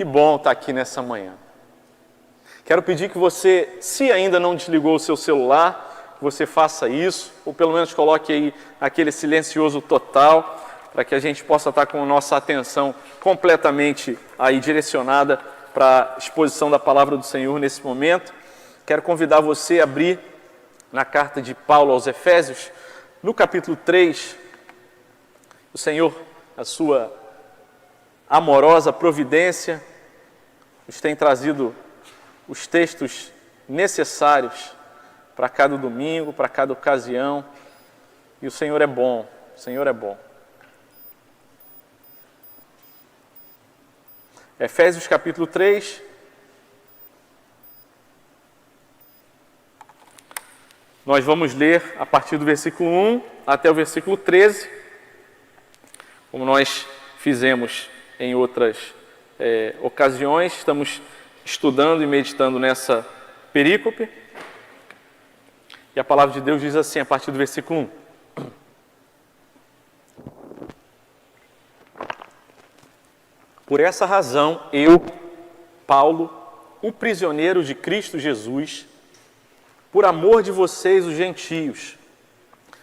Que bom estar aqui nessa manhã. Quero pedir que você, se ainda não desligou o seu celular, que você faça isso, ou pelo menos coloque aí aquele silencioso total, para que a gente possa estar com a nossa atenção completamente aí direcionada para a exposição da palavra do Senhor nesse momento. Quero convidar você a abrir na carta de Paulo aos Efésios, no capítulo 3, o Senhor, a sua amorosa providência, nos tem trazido os textos necessários para cada domingo, para cada ocasião, e o Senhor é bom, o Senhor é bom. Efésios capítulo 3, nós vamos ler a partir do versículo 1 até o versículo 13, como nós fizemos em outras ocasiões. Estamos estudando e meditando nessa perícope. E a palavra de Deus diz assim, a partir do versículo 1. Por essa razão, eu, Paulo, o prisioneiro de Cristo Jesus, por amor de vocês, os gentios,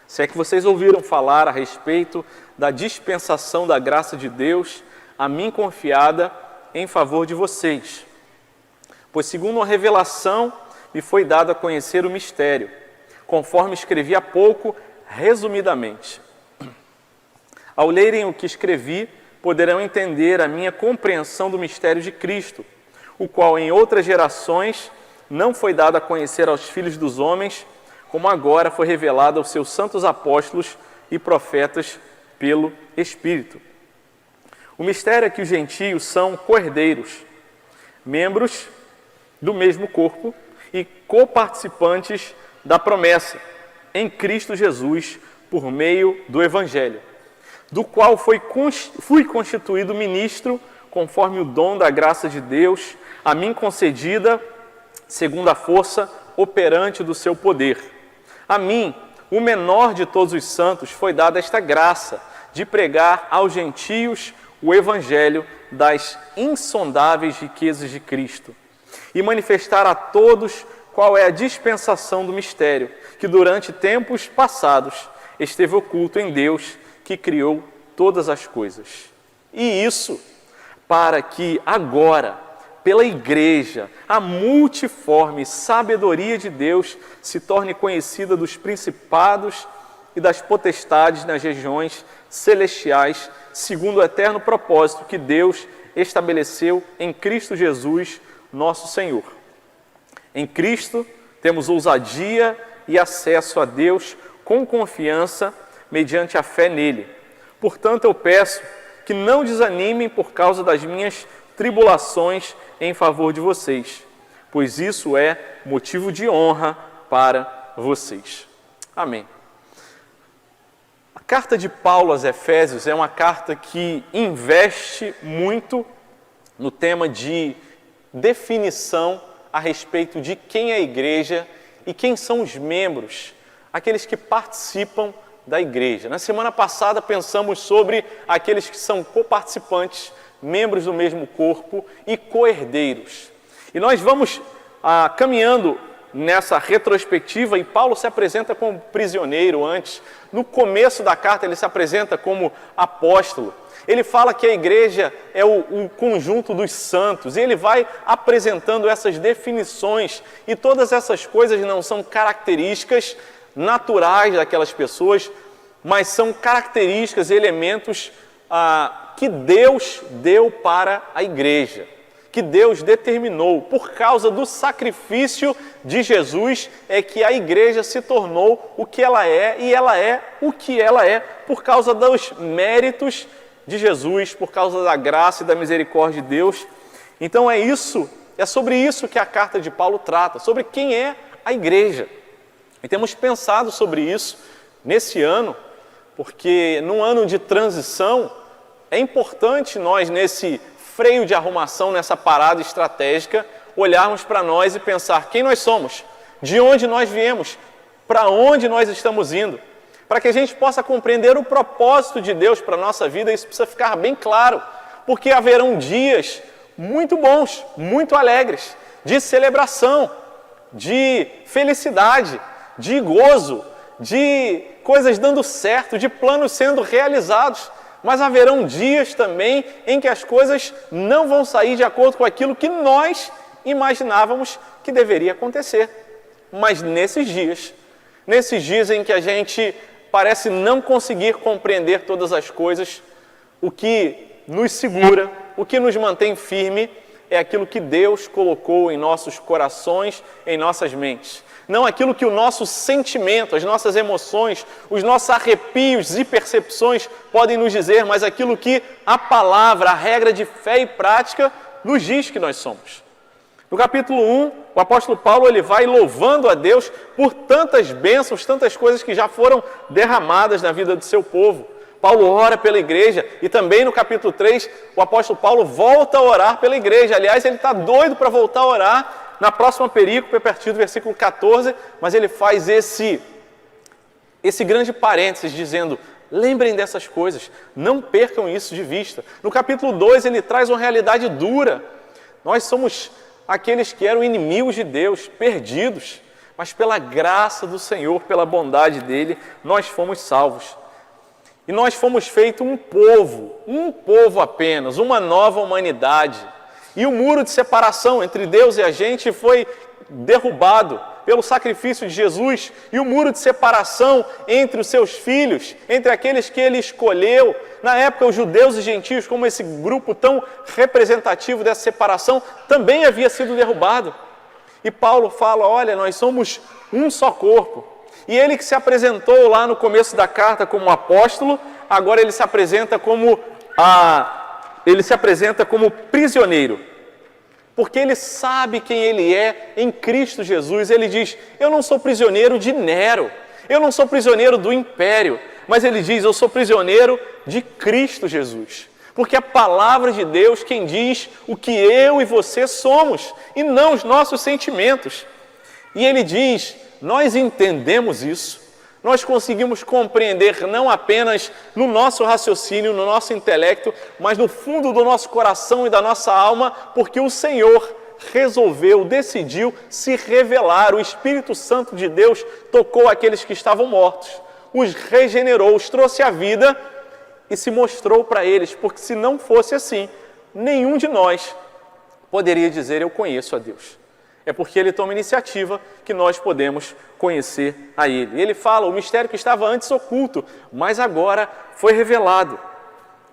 se é que vocês ouviram falar a respeito da dispensação da graça de Deus, a mim confiada em favor de vocês. Pois segundo uma revelação me foi dado a conhecer o mistério, conforme escrevi há pouco, resumidamente. Ao lerem o que escrevi, poderão entender a minha compreensão do mistério de Cristo, o qual em outras gerações não foi dado a conhecer aos filhos dos homens, como agora foi revelado aos seus santos apóstolos e profetas pelo Espírito. O mistério é que os gentios são co-herdeiros, membros do mesmo corpo e coparticipantes da promessa em Cristo Jesus por meio do Evangelho, do qual fui constituído ministro conforme o dom da graça de Deus, a mim concedida segundo a força operante do seu poder. A mim, o menor de todos os santos, foi dada esta graça de pregar aos gentios o Evangelho das insondáveis riquezas de Cristo e manifestar a todos qual é a dispensação do mistério, que durante tempos passados esteve oculto em Deus, que criou todas as coisas. E isso para que agora, pela Igreja, a multiforme sabedoria de Deus se torne conhecida dos principados e das potestades nas regiões celestiais, segundo o eterno propósito que Deus estabeleceu em Cristo Jesus, nosso Senhor. Em Cristo temos ousadia e acesso a Deus com confiança mediante a fé nele. Portanto, eu peço que não desanimem por causa das minhas tribulações em favor de vocês, pois isso é motivo de honra para vocês. Amém. A carta de Paulo aos Efésios é uma carta que investe muito no tema de definição a respeito de quem é a igreja e quem são os membros, aqueles que participam da igreja. Na semana passada pensamos sobre aqueles que são coparticipantes, membros do mesmo corpo e co-herdeiros. E nós vamos caminhando nessa retrospectiva, e Paulo se apresenta como prisioneiro antes. No começo da carta ele se apresenta como apóstolo. Ele fala que a igreja é o conjunto dos santos, e ele vai apresentando essas definições, e todas essas coisas não são características naturais daquelas pessoas, mas são características, elementos que Deus deu para a igreja, que Deus determinou. Por causa do sacrifício de Jesus é que a igreja se tornou o que ela é, e ela é o que ela é por causa dos méritos de Jesus, por causa da graça e da misericórdia de Deus. Então é sobre isso que a carta de Paulo trata, sobre quem é a igreja. E temos pensado sobre isso nesse ano, porque num ano de transição é importante nós, nesse freio de arrumação, nessa parada estratégica, olharmos para nós e pensar quem nós somos, de onde nós viemos, para onde nós estamos indo, para que a gente possa compreender o propósito de Deus para a nossa vida. Isso precisa ficar bem claro, porque haverão dias muito bons, muito alegres, de celebração, de felicidade, de gozo, de coisas dando certo, de planos sendo realizados. Mas haverão dias também em que as coisas não vão sair de acordo com aquilo que nós imaginávamos que deveria acontecer. Mas nesses dias em que a gente parece não conseguir compreender todas as coisas, o que nos segura, o que nos mantém firme, é aquilo que Deus colocou em nossos corações, em nossas mentes. Não aquilo que o nosso sentimento, as nossas emoções, os nossos arrepios e percepções podem nos dizer, mas aquilo que a palavra, a regra de fé e prática nos diz que nós somos. No capítulo 1, o apóstolo Paulo ele vai louvando a Deus por tantas bênçãos, tantas coisas que já foram derramadas na vida do seu povo. Paulo ora pela igreja e também no capítulo 3, o apóstolo Paulo volta a orar pela igreja. Aliás, ele está doido para voltar a orar na próxima perícope, a partir do versículo 14, mas ele faz esse grande parênteses dizendo, lembrem dessas coisas, não percam isso de vista. No capítulo 2, ele traz uma realidade dura. Nós somos aqueles que eram inimigos de Deus, perdidos, mas pela graça do Senhor, pela bondade dele, nós fomos salvos. E nós fomos feitos um povo apenas, uma nova humanidade. E o muro de separação entre Deus e a gente foi derrubado pelo sacrifício de Jesus. E o muro de separação entre os seus filhos, entre aqueles que ele escolheu, na época os judeus e gentios, como esse grupo tão representativo dessa separação, também havia sido derrubado. E Paulo fala, olha, nós somos um só corpo. E ele que se apresentou lá no começo da carta como apóstolo, agora ele se apresenta como prisioneiro. Porque ele sabe quem ele é em Cristo Jesus. Ele diz, eu não sou prisioneiro de Nero, eu não sou prisioneiro do império, mas ele diz, eu sou prisioneiro de Cristo Jesus. Porque a palavra de Deus quem diz o que eu e você somos, e não os nossos sentimentos. E ele diz, nós entendemos isso, nós conseguimos compreender não apenas no nosso raciocínio, no nosso intelecto, mas no fundo do nosso coração e da nossa alma, porque o Senhor decidiu se revelar. O Espírito Santo de Deus tocou aqueles que estavam mortos, os regenerou, os trouxe à vida e se mostrou para eles, porque se não fosse assim, nenhum de nós poderia dizer, eu conheço a Deus. É porque ele toma iniciativa que nós podemos conhecer a ele. Ele fala, o mistério que estava antes oculto, mas agora foi revelado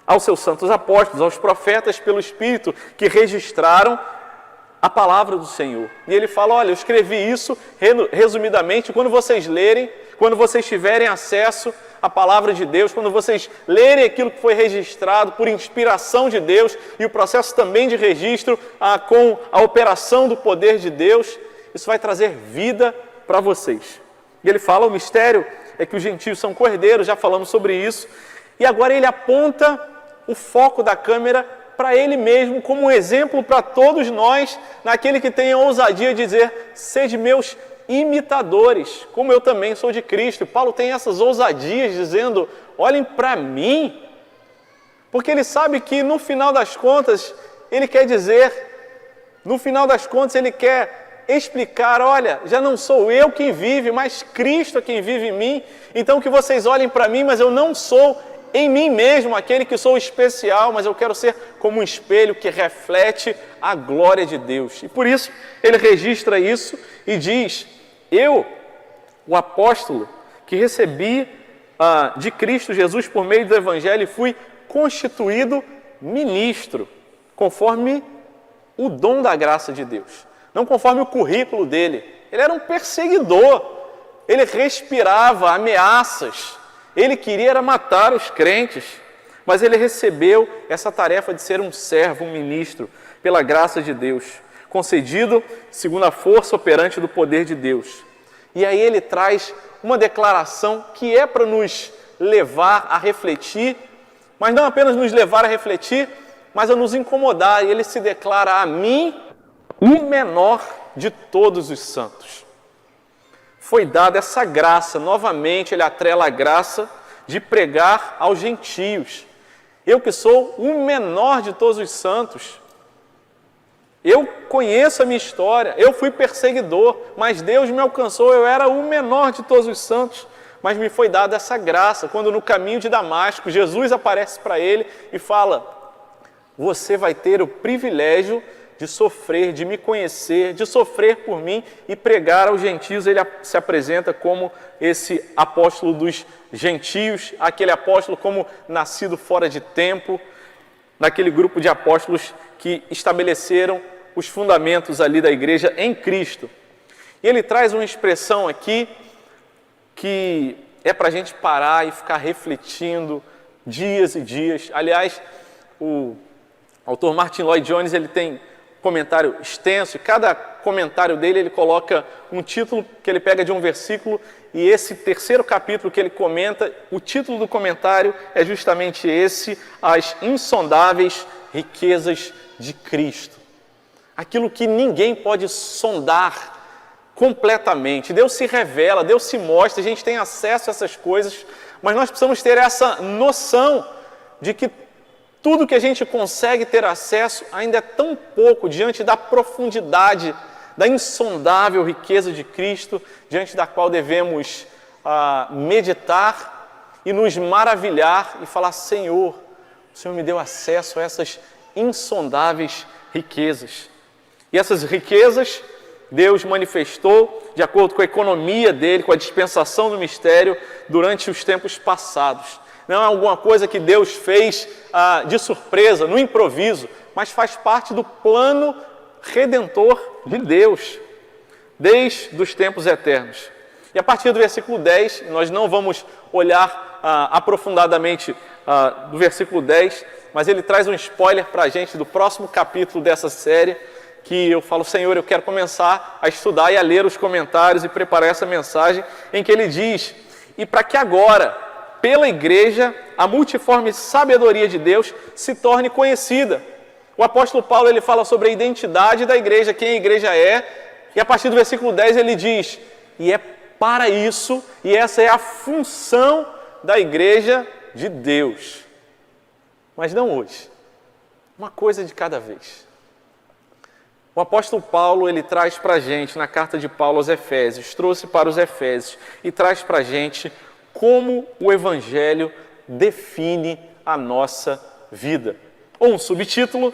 aos seus santos apóstolos, aos profetas pelo Espírito, que registraram a palavra do Senhor. E ele fala, olha, eu escrevi isso resumidamente, quando vocês lerem, quando vocês tiverem acesso à palavra de Deus, quando vocês lerem aquilo que foi registrado por inspiração de Deus e o processo também de registro com a operação do poder de Deus, isso vai trazer vida para vocês. E ele fala, o mistério é que os gentios são cordeiros, já falamos sobre isso, e agora ele aponta o foco da câmera para ele mesmo, como um exemplo para todos nós, naquele que tem a ousadia de dizer, sede meus imitadores, como eu também sou de Cristo. E Paulo tem essas ousadias dizendo, olhem para mim, porque ele sabe que no final das contas, ele quer dizer, no final das contas ele quer explicar, olha, já não sou eu quem vive, mas Cristo é quem vive em mim, então que vocês olhem para mim, mas eu não sou em mim mesmo aquele que sou especial, mas eu quero ser como um espelho que reflete a glória de Deus. E por isso ele registra isso e diz, eu, o apóstolo, que recebi de Cristo Jesus por meio do Evangelho, fui constituído ministro, conforme o dom da graça de Deus, não conforme o currículo dele. Ele era um perseguidor, ele respirava ameaças, ele queria era matar os crentes, mas ele recebeu essa tarefa de ser um servo, um ministro, pela graça de Deus, concedido segundo a força operante do poder de Deus. E aí ele traz uma declaração que é para nos levar a refletir, mas não apenas nos levar a refletir, mas a nos incomodar. E ele se declara a mim, o menor de todos os santos. Foi dada essa graça, novamente ele atrela a graça de pregar aos gentios. Eu que sou o menor de todos os santos, Eu conheço a minha história, eu fui perseguidor, mas Deus me alcançou, eu era o menor de todos os santos, mas me foi dada essa graça, quando no caminho de Damasco, Jesus aparece para ele e fala: você vai ter o privilégio de sofrer, de me conhecer, de sofrer por mim e pregar aos gentios. Ele se apresenta como esse apóstolo dos gentios, aquele apóstolo como nascido fora de tempo, naquele grupo de apóstolos que estabeleceram os fundamentos ali da igreja em Cristo. E ele traz uma expressão aqui que é para a gente parar e ficar refletindo dias e dias. Aliás, o autor Martin Lloyd Jones, ele tem comentário extenso, e cada comentário dele ele coloca um título que ele pega de um versículo, e esse terceiro capítulo que ele comenta, o título do comentário é justamente esse: As Insondáveis Riquezas de Cristo. Aquilo que ninguém pode sondar completamente. Deus se revela, Deus se mostra, a gente tem acesso a essas coisas, mas nós precisamos ter essa noção de que tudo que a gente consegue ter acesso ainda é tão pouco diante da profundidade, da insondável riqueza de Cristo, diante da qual devemos meditar e nos maravilhar e falar: Senhor, o Senhor me deu acesso a essas insondáveis riquezas. E essas riquezas Deus manifestou de acordo com a economia dele, com a dispensação do mistério durante os tempos passados. Não é alguma coisa que Deus fez de surpresa, no improviso, mas faz parte do plano redentor de Deus, desde os tempos eternos. E a partir do versículo 10, nós não vamos olhar aprofundadamente do versículo 10, mas ele traz um spoiler para a gente do próximo capítulo dessa série, que eu falo: Senhor, eu quero começar a estudar e a ler os comentários e preparar essa mensagem, em que ele diz: e para que agora, pela igreja, a multiforme sabedoria de Deus se torne conhecida. O apóstolo Paulo, ele fala sobre a identidade da igreja, quem a igreja é, e a partir do versículo 10 ele diz: e é para isso, e essa é a função da igreja de Deus. Mas não hoje, uma coisa de cada vez. O apóstolo Paulo, ele traz para a gente, na carta de Paulo aos Efésios, trouxe para os Efésios e traz para a gente como o Evangelho define a nossa vida. Ou um subtítulo: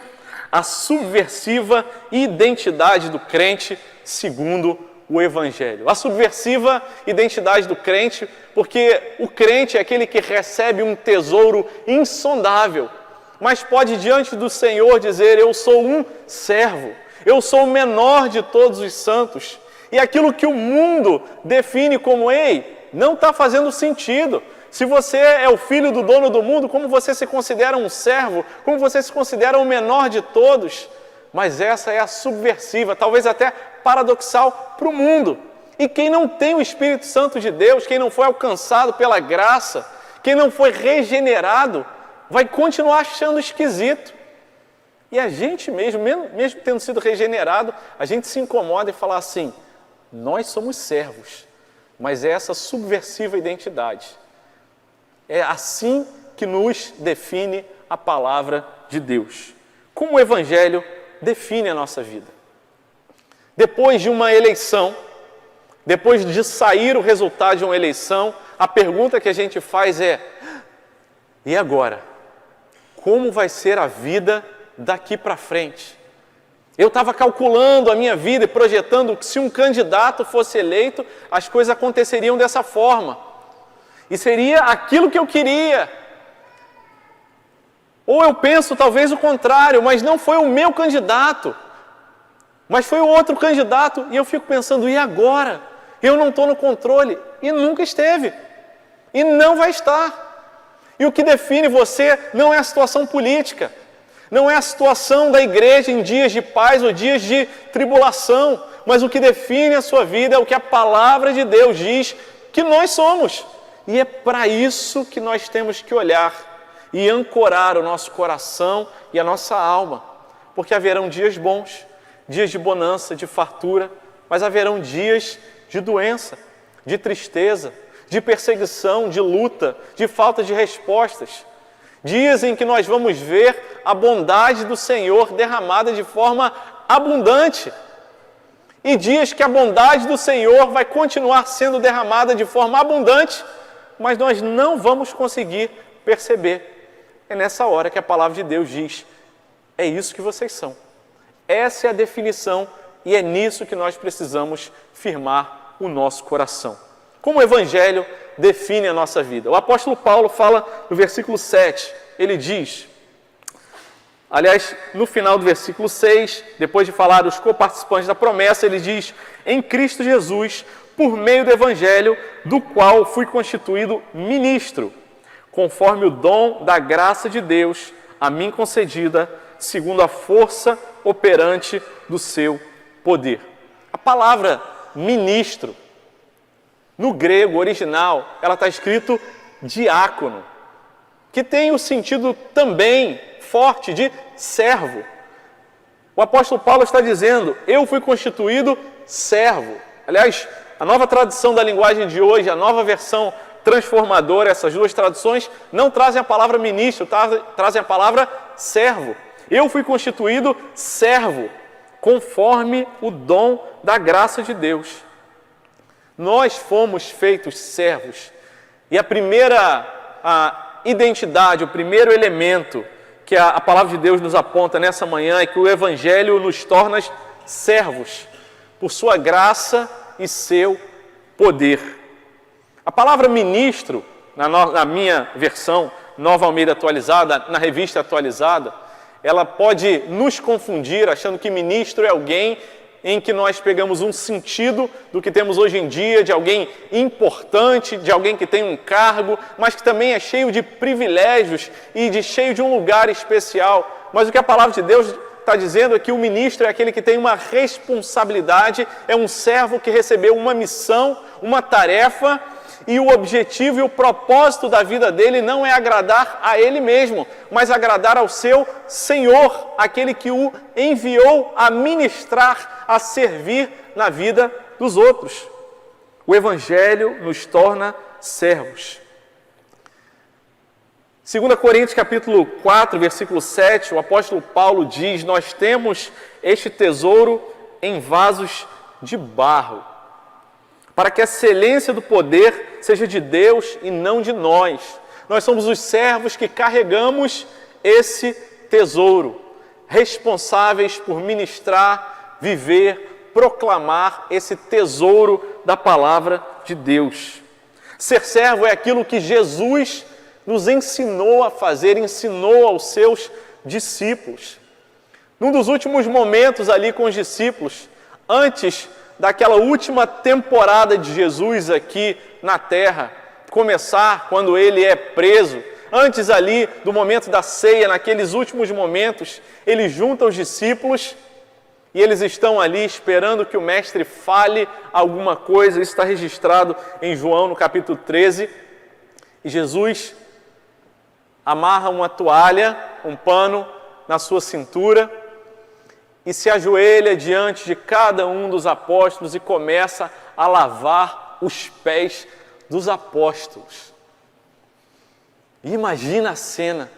a subversiva identidade do crente segundo o Evangelho. A subversiva identidade do crente, porque o crente é aquele que recebe um tesouro insondável, mas pode diante do Senhor dizer: eu sou um servo, eu sou o menor de todos os santos. E aquilo que o mundo define como: ei, não está fazendo sentido. Se você é o filho do dono do mundo, como você se considera um servo? Como você se considera o menor de todos? Mas essa é a subversiva, talvez até paradoxal para o mundo. E quem não tem o Espírito Santo de Deus, quem não foi alcançado pela graça, quem não foi regenerado, vai continuar achando esquisito. E a gente mesmo tendo sido regenerado, a gente se incomoda e fala assim: nós somos servos. Mas é essa subversiva identidade. É assim que nos define a palavra de Deus. Como o Evangelho define a nossa vida. Depois de uma eleição, depois de sair o resultado de uma eleição, a pergunta que a gente faz é: e agora? Como vai ser a vida daqui para frente? Eu estava calculando a minha vida e projetando que se um candidato fosse eleito, as coisas aconteceriam dessa forma. E seria aquilo que eu queria. Ou eu penso talvez o contrário, mas não foi o meu candidato, mas foi o outro candidato. E eu fico pensando: e agora? Eu não estou no controle. E nunca esteve. E não vai estar. E o que define você não é a situação política. Não é a situação da igreja em dias de paz ou dias de tribulação, mas o que define a sua vida é o que a palavra de Deus diz que nós somos. E é para isso que nós temos que olhar e ancorar o nosso coração e a nossa alma. Porque haverão dias bons, dias de bonança, de fartura, mas haverão dias de doença, de tristeza, de perseguição, de luta, de falta de respostas. Dias em que nós vamos ver a bondade do Senhor derramada de forma abundante. E dias que a bondade do Senhor vai continuar sendo derramada de forma abundante, mas nós não vamos conseguir perceber. É nessa hora que a palavra de Deus diz: é isso que vocês são. Essa é a definição e é nisso que nós precisamos firmar o nosso coração. Como o Evangelho define a nossa vida? O apóstolo Paulo fala no versículo 7, ele diz, aliás, no final do versículo 6, depois de falar dos coparticipantes da promessa, ele diz: em Cristo Jesus, por meio do Evangelho, do qual fui constituído ministro, conforme o dom da graça de Deus, a mim concedida, segundo a força operante do seu poder. A palavra ministro, no grego original, ela está escrito diácono, que tem o sentido também forte de servo. O apóstolo Paulo está dizendo: eu fui constituído servo. Aliás, a nova tradução da linguagem de hoje, a nova versão transformadora, essas duas traduções não trazem a palavra ministro, trazem a palavra servo. Eu fui constituído servo, conforme o dom da graça de Deus. Nós fomos feitos servos. E a primeira identidade, o primeiro elemento que a palavra de Deus nos aponta nessa manhã é que o Evangelho nos torna servos, por sua graça e seu poder. A palavra ministro, na minha versão, Nova Almeida Atualizada, na Revista Atualizada, ela pode nos confundir achando que ministro é alguém em que nós pegamos um sentido do que temos hoje em dia, de alguém importante, de alguém que tem um cargo, mas que também é cheio de privilégios e cheio de um lugar especial. Mas o que a palavra de Deus está dizendo é que o ministro é aquele que tem uma responsabilidade, é um servo que recebeu uma missão, uma tarefa, e o objetivo e o propósito da vida dele não é agradar a ele mesmo, mas agradar ao seu Senhor, aquele que o enviou a ministrar, a servir na vida dos outros. O Evangelho nos torna servos. 2 Coríntios capítulo 4, versículo 7, o apóstolo Paulo diz: nós temos este tesouro em vasos de barro, para que a excelência do poder seja de Deus e não de nós. Nós somos os servos que carregamos esse tesouro, responsáveis por ministrar, viver, proclamar esse tesouro da palavra de Deus. Ser servo é aquilo que Jesus nos ensinou a fazer, ensinou aos seus discípulos. Num dos últimos momentos ali com os discípulos, antes daquela última temporada de Jesus aqui na terra começar, quando ele é preso, antes ali do momento da ceia, naqueles últimos momentos, ele junta os discípulos e eles estão ali esperando que o mestre fale alguma coisa. Isso está registrado em João no capítulo 13, e Jesus amarra uma toalha, um pano na sua cintura, e se ajoelha diante de cada um dos apóstolos e começa a lavar os pés dos apóstolos. E imagina a cena,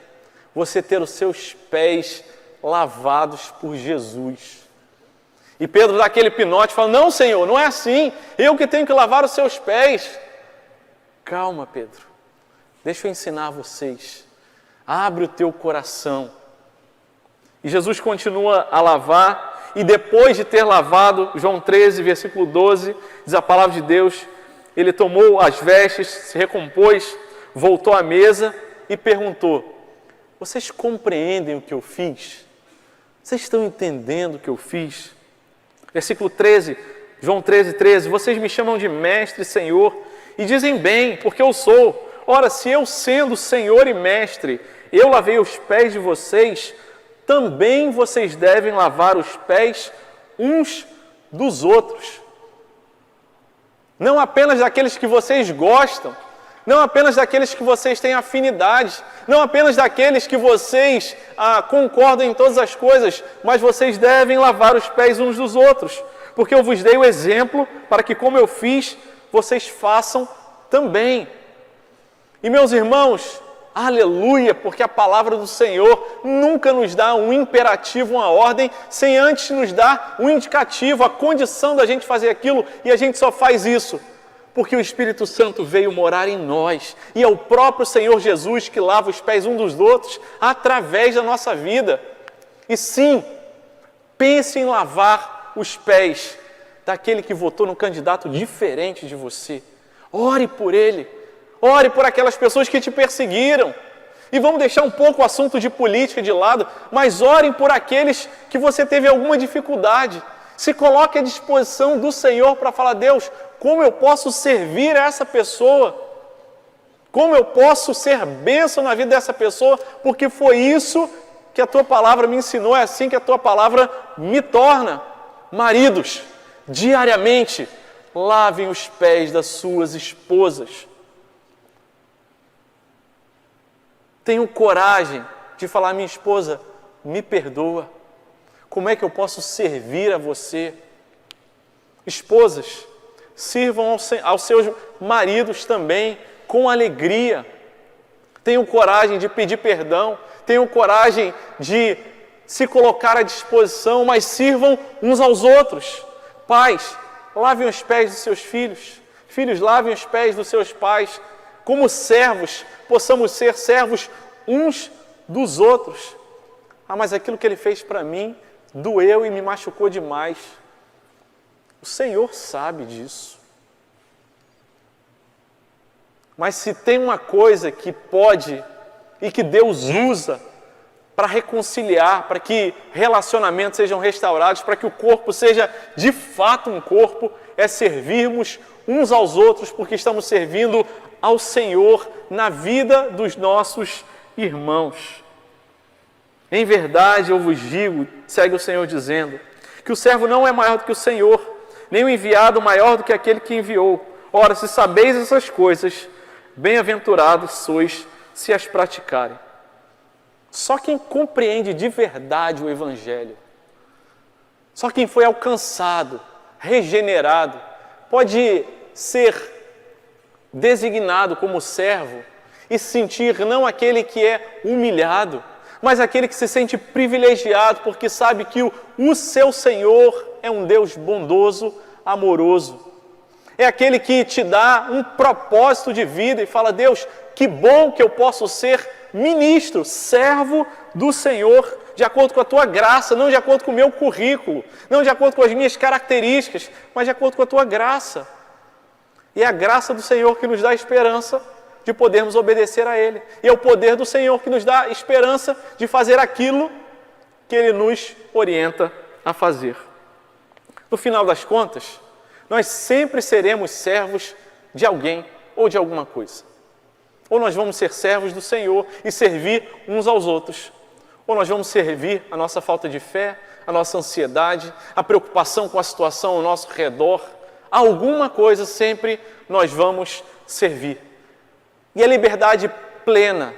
você ter os seus pés lavados por Jesus. E Pedro dá aquele pinote e fala: não, Senhor, não é assim, eu que tenho que lavar os seus pés. Calma, Pedro, deixa eu ensinar vocês. Abre o teu coração. E Jesus continua a lavar, e depois de ter lavado, João 13, versículo 12, diz a palavra de Deus, ele tomou as vestes, se recompôs, voltou à mesa e perguntou: vocês compreendem o que eu fiz? Vocês estão entendendo o que eu fiz? Versículo 13, João 13, 13, vocês me chamam de mestre e Senhor, e dizem bem, porque eu sou. Ora, se eu sendo Senhor e mestre, eu lavei os pés de vocês, também vocês devem lavar os pés uns dos outros. Não apenas daqueles que vocês gostam, não apenas daqueles que vocês têm afinidade, não apenas daqueles que vocês concordam em todas as coisas, mas vocês devem lavar os pés uns dos outros, porque eu vos dei o exemplo para que, como eu fiz, vocês façam também. E meus irmãos, Aleluia, porque a palavra do Senhor nunca nos dá um imperativo, uma ordem, sem antes nos dar um indicativo, a condição da gente fazer aquilo, e a gente só faz isso porque o Espírito Santo veio morar em nós, e é o próprio Senhor Jesus que lava os pés uns dos outros através da nossa vida. E sim, pense em lavar os pés daquele que votou num candidato diferente de você. Ore por ele, ore por aquelas pessoas que te perseguiram. E vamos deixar um pouco o assunto de política de lado, mas orem por aqueles que você teve alguma dificuldade. Se coloque à disposição do Senhor para falar: Deus, como eu posso servir a essa pessoa? Como eu posso ser bênção na vida dessa pessoa? Porque foi isso que a Tua Palavra me ensinou, é assim que a Tua Palavra me torna. Maridos, diariamente, lavem os pés das suas esposas. Tenham coragem de falar: minha esposa, me perdoa. Como é que eu posso servir a você? Esposas, sirvam aos seus maridos também com alegria. Tenham coragem de pedir perdão, tenham coragem de se colocar à disposição, mas sirvam uns aos outros. Pais, lavem os pés dos seus filhos. Filhos, lavem os pés dos seus pais. Como servos, possamos ser servos uns dos outros. Ah, mas aquilo que ele fez para mim doeu e me machucou demais. O Senhor sabe disso. Mas se tem uma coisa que pode e que Deus usa para reconciliar, para que relacionamentos sejam restaurados, para que o corpo seja de fato um corpo, é servirmos uns aos outros, porque estamos servindo ao Senhor na vida dos nossos irmãos. Em verdade eu vos digo, segue o Senhor dizendo, que o servo não é maior do que o Senhor, nem o enviado maior do que aquele que enviou. Ora, se sabeis essas coisas, bem-aventurados sois se as praticarem. Só quem compreende de verdade o Evangelho, só quem foi alcançado, regenerado, pode ser designado como servo e sentir não aquele que é humilhado, mas aquele que se sente privilegiado porque sabe que o seu Senhor é um Deus bondoso, amoroso. É aquele que te dá um propósito de vida e fala: Deus, que bom que eu posso ser ministro, servo do Senhor, de acordo com a Tua graça, não de acordo com o meu currículo, não de acordo com as minhas características, mas de acordo com a Tua graça. E é a graça do Senhor que nos dá esperança de podermos obedecer a Ele. E é o poder do Senhor que nos dá esperança de fazer aquilo que Ele nos orienta a fazer. No final das contas, nós sempre seremos servos de alguém ou de alguma coisa. Ou nós vamos ser servos do Senhor e servir uns aos outros. Ou nós vamos servir a nossa falta de fé, a nossa ansiedade, a preocupação com a situação ao nosso redor. Alguma coisa sempre nós vamos servir. E a liberdade plena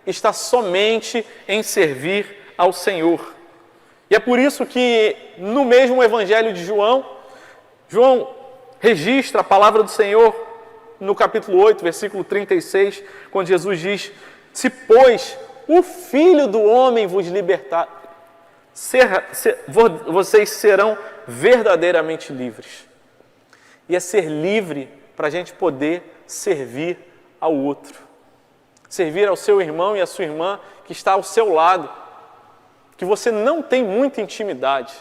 está somente em servir ao Senhor. E é por isso que no mesmo Evangelho de João registra a palavra do Senhor no capítulo 8, versículo 36, quando Jesus diz: se, pois, o Filho do Homem vos libertar, vocês serão verdadeiramente livres. E é ser livre para a gente poder servir ao outro. Servir ao seu irmão e à sua irmã que está ao seu lado, que você não tem muita intimidade,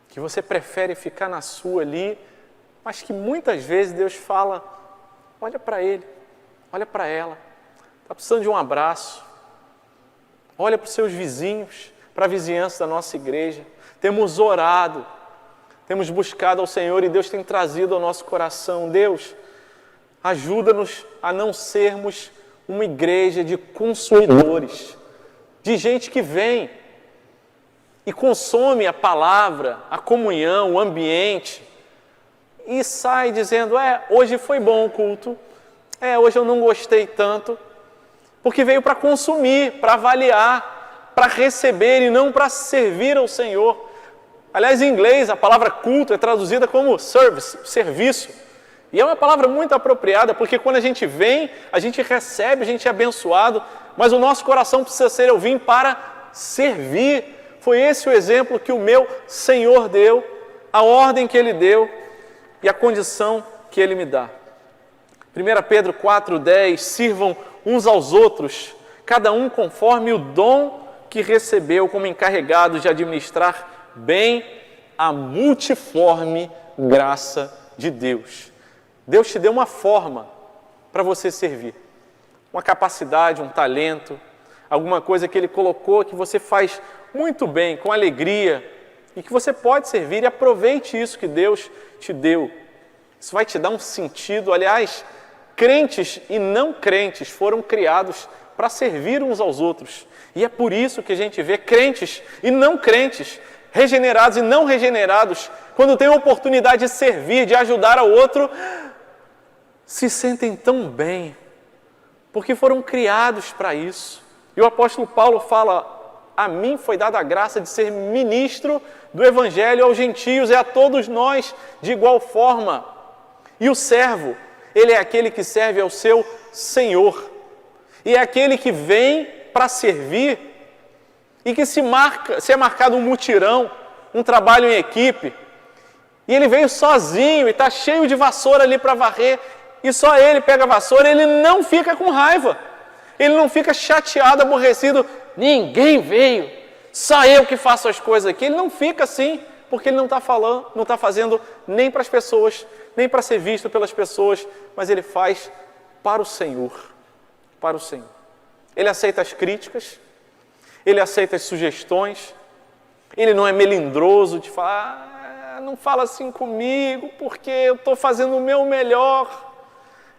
que você prefere ficar na sua ali, mas que muitas vezes Deus fala: olha para ele, olha para ela, está precisando de um abraço. Olha para os seus vizinhos, para a vizinhança da nossa igreja. Temos orado, temos buscado ao Senhor e Deus tem trazido ao nosso coração: Deus, ajuda-nos a não sermos uma igreja de consumidores, de gente que vem e consome a palavra, a comunhão, o ambiente, e sai dizendo: hoje foi bom o culto, hoje eu não gostei tanto, porque veio para consumir, para avaliar, para receber e não para servir ao Senhor. Aliás, em inglês, a palavra culto é traduzida como service, serviço. E é uma palavra muito apropriada, porque quando a gente vem, a gente recebe, a gente é abençoado, mas o nosso coração precisa ser: eu vim para servir. Foi esse o exemplo que o meu Senhor deu, a ordem que Ele deu e a condição que Ele me dá. 1 Pedro 4,10: sirvam uns aos outros, cada um conforme o dom que recebeu, como encarregado de administrar bem a multiforme graça de Deus. Deus te deu uma forma para você servir, uma capacidade, um talento, alguma coisa que Ele colocou que você faz muito bem, com alegria, e que você pode servir, e aproveite isso que Deus te deu. Isso vai te dar um sentido. Aliás, crentes e não crentes foram criados para servir uns aos outros, e é por isso que a gente vê crentes e não crentes, regenerados e não regenerados, quando tem a oportunidade de servir, de ajudar ao outro, se sentem tão bem, porque foram criados para isso. E o apóstolo Paulo fala: a mim foi dada a graça de ser ministro do Evangelho aos gentios, e a todos nós de igual forma. E o servo, ele é aquele que serve ao seu Senhor, e é aquele que vem para servir, e que se é marcado um mutirão, um trabalho em equipe, e ele veio sozinho e está cheio de vassoura ali para varrer, e só ele pega a vassoura, ele não fica com raiva, ele não fica chateado, aborrecido: ninguém veio, só eu que faço as coisas aqui. Ele não fica assim, porque ele não está fazendo nem para as pessoas, nem para ser visto pelas pessoas, mas ele faz para o Senhor, para o Senhor. Ele aceita as críticas, ele aceita as sugestões, ele não é melindroso de falar: não fala assim comigo, porque eu estou fazendo o meu melhor.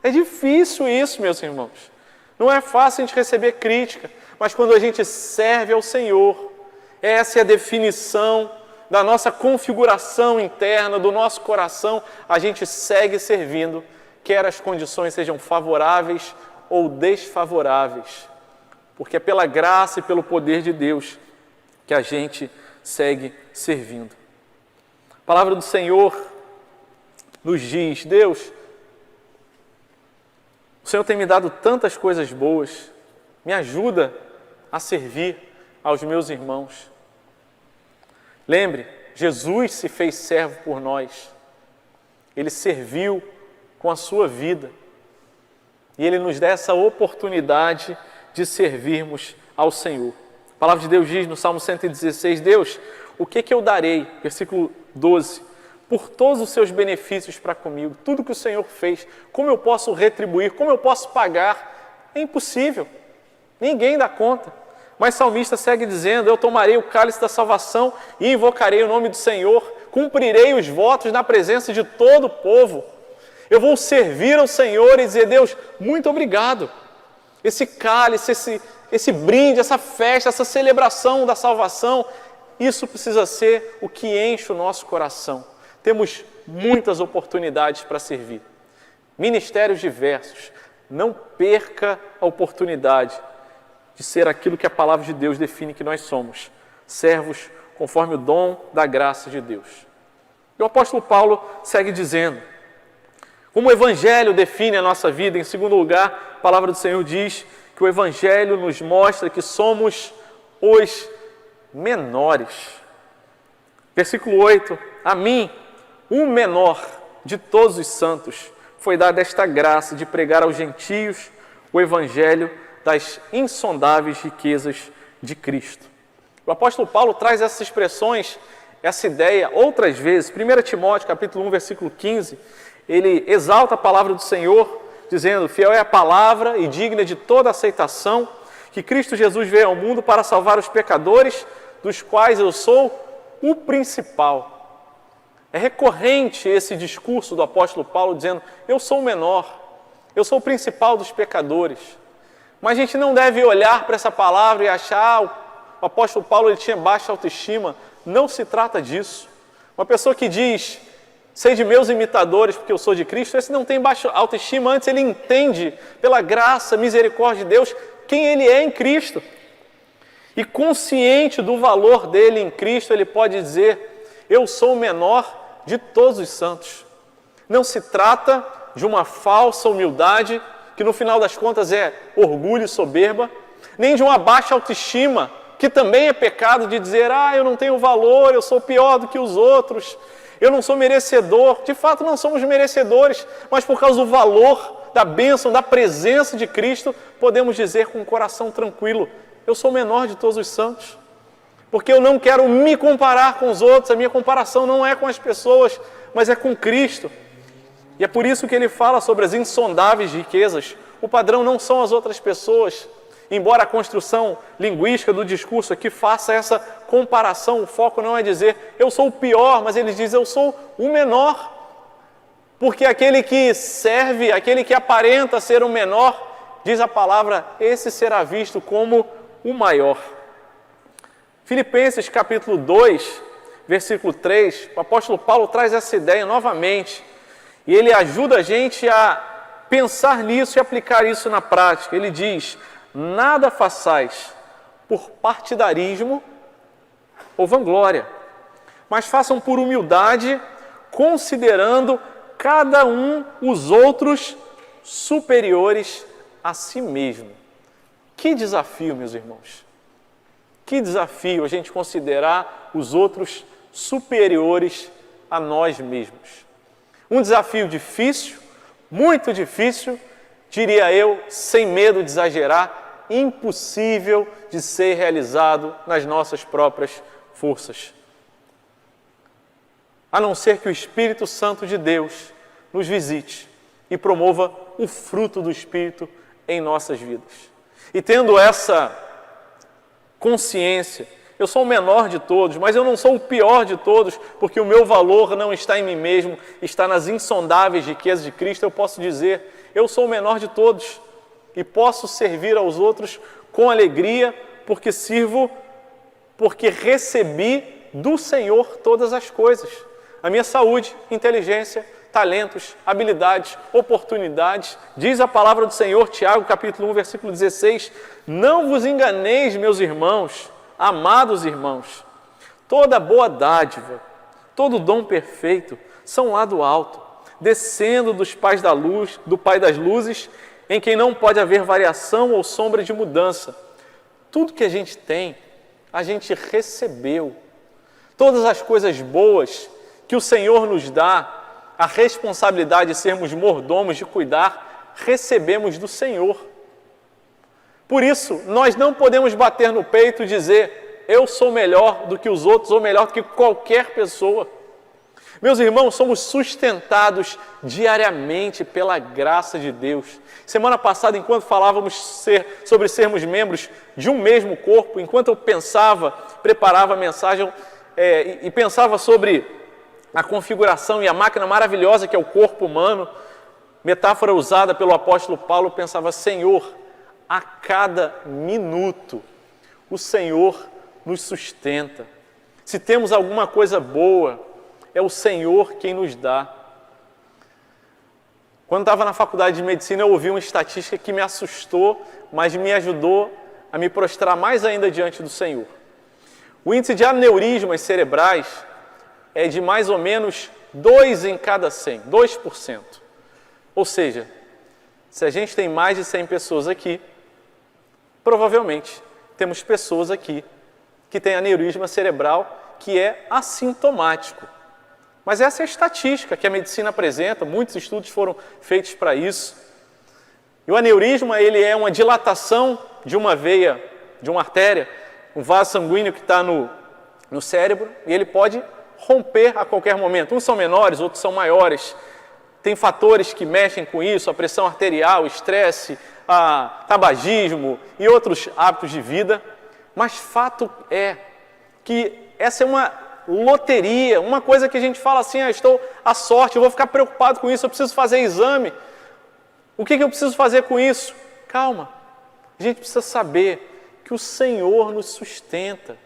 É difícil isso, meus irmãos. Não é fácil a gente receber crítica, mas quando a gente serve ao Senhor, essa é a definição da nossa configuração interna, do nosso coração. A gente segue servindo, quer as condições sejam favoráveis ou desfavoráveis, porque é pela graça e pelo poder de Deus que a gente segue servindo. A palavra do Senhor nos diz: Deus, o Senhor tem me dado tantas coisas boas, me ajuda a servir aos meus irmãos. Lembre, Jesus se fez servo por nós, Ele serviu com a sua vida, e Ele nos dá essa oportunidade de servirmos ao Senhor. A palavra de Deus diz no Salmo 116, Deus, o que eu darei? Versículo 12. Por todos os seus benefícios para comigo, tudo que o Senhor fez, como eu posso retribuir, como eu posso pagar? É impossível, ninguém dá conta. Mas o salmista segue dizendo: eu tomarei o cálice da salvação e invocarei o nome do Senhor, cumprirei os votos na presença de todo o povo. Eu vou servir ao Senhor e dizer: Deus, muito obrigado. Esse cálice, esse brinde, essa festa, essa celebração da salvação, isso precisa ser o que enche o nosso coração. Temos muitas oportunidades para servir, ministérios diversos. Não perca a oportunidade de ser aquilo que a palavra de Deus define que nós somos, servos conforme o dom da graça de Deus. E o apóstolo Paulo segue dizendo, como o Evangelho define a nossa vida. Em segundo lugar, a palavra do Senhor diz que o Evangelho nos mostra que somos os menores. Versículo 8, a mim, um menor de todos os santos, foi dada esta graça de pregar aos gentios o Evangelho das insondáveis riquezas de Cristo. O apóstolo Paulo traz essas expressões, essa ideia outras vezes. 1 Timóteo, capítulo 1, versículo 15, ele exalta a palavra do Senhor, dizendo: fiel é a palavra e digna de toda aceitação, que Cristo Jesus veio ao mundo para salvar os pecadores, dos quais eu sou o principal. É recorrente esse discurso do apóstolo Paulo dizendo: eu sou o menor, eu sou o principal dos pecadores. Mas a gente não deve olhar para essa palavra e achar, o apóstolo Paulo ele tinha baixa autoestima. Não se trata disso. Uma pessoa que diz: sei de meus imitadores porque eu sou de Cristo, esse não tem baixa autoestima. Antes ele entende, pela graça, misericórdia de Deus, quem ele é em Cristo. E consciente do valor dele em Cristo, ele pode dizer: eu sou o menor de todos os santos. Não se trata de uma falsa humildade, que no final das contas é orgulho e soberba, nem de uma baixa autoestima, que também é pecado de dizer, eu não tenho valor, eu sou pior do que os outros, eu não sou merecedor. De fato, não somos merecedores, mas por causa do valor, da bênção, da presença de Cristo, podemos dizer com o coração tranquilo, eu sou o menor de todos os santos, porque eu não quero me comparar com os outros, a minha comparação não é com as pessoas, mas é com Cristo. E é por isso que ele fala sobre as insondáveis riquezas. O padrão não são as outras pessoas. Embora a construção linguística do discurso aqui faça essa comparação, o foco não é dizer eu sou o pior, mas ele diz eu sou o menor. Porque aquele que serve, aquele que aparenta ser o menor, diz a palavra, esse será visto como o maior. Filipenses capítulo 2, versículo 3, o apóstolo Paulo traz essa ideia novamente. E ele ajuda a gente a pensar nisso e aplicar isso na prática. Ele diz, nada façais por partidarismo ou vanglória, mas façam por humildade, considerando cada um os outros superiores a si mesmo. Que desafio, meus irmãos! Que desafio a gente considerar os outros superiores a nós mesmos. Um desafio difícil, muito difícil, diria eu, sem medo de exagerar, impossível de ser realizado nas nossas próprias forças. A não ser que o Espírito Santo de Deus nos visite e promova o fruto do Espírito em nossas vidas. E tendo essa consciência, eu sou o menor de todos, mas eu não sou o pior de todos, porque o meu valor não está em mim mesmo, está nas insondáveis riquezas de Cristo. Eu posso dizer, eu sou o menor de todos e posso servir aos outros com alegria, porque sirvo, porque recebi do Senhor todas as coisas. A minha saúde, inteligência, talentos, habilidades, oportunidades. Diz a palavra do Senhor, Tiago, capítulo 1, versículo 16, não vos enganeis, meus irmãos, amados irmãos, toda boa dádiva, todo dom perfeito, são lá do alto, descendo dos pais da luz, do Pai das luzes, em quem não pode haver variação ou sombra de mudança. Tudo que a gente tem, a gente recebeu. Todas as coisas boas que o Senhor nos dá, a responsabilidade de sermos mordomos, de cuidar, recebemos do Senhor. Por isso, nós não podemos bater no peito e dizer, eu sou melhor do que os outros, ou melhor do que qualquer pessoa. Meus irmãos, somos sustentados diariamente pela graça de Deus. Semana passada, enquanto falávamos sobre sermos membros de um mesmo corpo, enquanto eu preparava a mensagem e pensava sobre a configuração e a máquina maravilhosa que é o corpo humano, metáfora usada pelo apóstolo Paulo, eu pensava, Senhor, a cada minuto o Senhor nos sustenta. Se temos alguma coisa boa, é o Senhor quem nos dá. Quando estava na faculdade de medicina, eu ouvi uma estatística que me assustou, mas me ajudou a me prostrar mais ainda diante do Senhor. O índice de aneurismas cerebrais é de mais ou menos 2 em cada 100, 2%. Ou seja, se a gente tem mais de 100 pessoas aqui, provavelmente temos pessoas aqui que têm aneurisma cerebral que é assintomático. Mas essa é a estatística que a medicina apresenta, muitos estudos foram feitos para isso. E o aneurisma, ele é uma dilatação de uma veia, de uma artéria, um vaso sanguíneo que está no cérebro, e ele pode romper a qualquer momento. Uns são menores, outros são maiores. Tem fatores que mexem com isso, a pressão arterial, o estresse, tabagismo e outros hábitos de vida. Mas fato é que essa é uma loteria, uma coisa que a gente fala assim, estou à sorte, eu vou ficar preocupado com isso, eu preciso fazer exame. O que eu preciso fazer com isso? Calma, a gente precisa saber que o Senhor nos sustenta.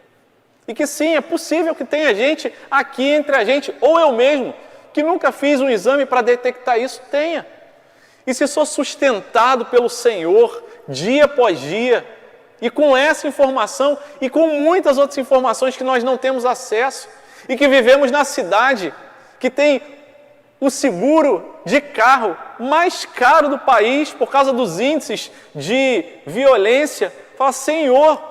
E que sim, é possível que tenha gente aqui entre a gente, ou eu mesmo, que nunca fiz um exame para detectar isso, tenha. E se sou sustentado pelo Senhor, dia após dia, e com essa informação, e com muitas outras informações que nós não temos acesso, e que vivemos na cidade, que tem o seguro de carro mais caro do país por causa dos índices de violência. Fala, Senhor,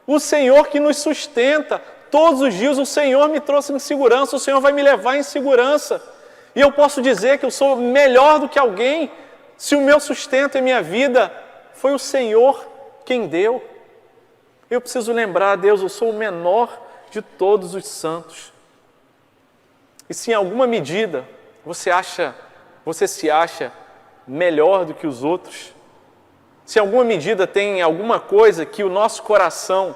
o Senhor que nos sustenta, todos os dias o Senhor me trouxe em segurança, o Senhor vai me levar em segurança. E eu posso dizer que eu sou melhor do que alguém, se o meu sustento em minha vida foi o Senhor quem deu. Eu preciso lembrar, Deus, eu sou o menor de todos os santos. E se em alguma medida você se acha melhor do que os outros, se em alguma medida tem alguma coisa que o nosso coração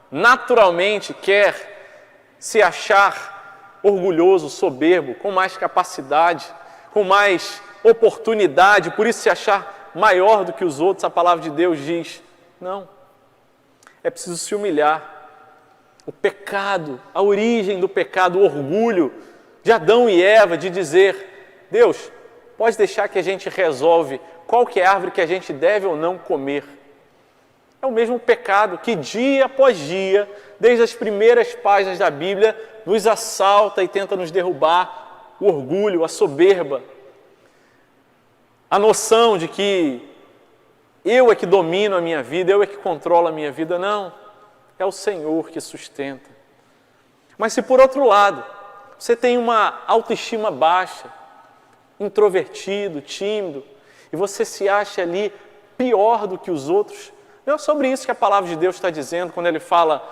naturalmente quer se achar orgulhoso, soberbo, com mais capacidade, com mais oportunidade, por isso se achar maior do que os outros, a palavra de Deus diz, não. É preciso se humilhar. O pecado, a origem do pecado, o orgulho de Adão e Eva, de dizer, Deus, pode deixar que a gente resolve qual que é a árvore que a gente deve ou não comer. É o mesmo pecado que dia após dia, desde as primeiras páginas da Bíblia, nos assalta e tenta nos derrubar. O orgulho, a soberba, a noção de que eu é que domino a minha vida, eu é que controlo a minha vida. Não, é o Senhor que sustenta. Mas se por outro lado, você tem uma autoestima baixa, introvertido, tímido, e você se acha ali pior do que os outros, não é sobre isso que a palavra de Deus está dizendo quando ele fala,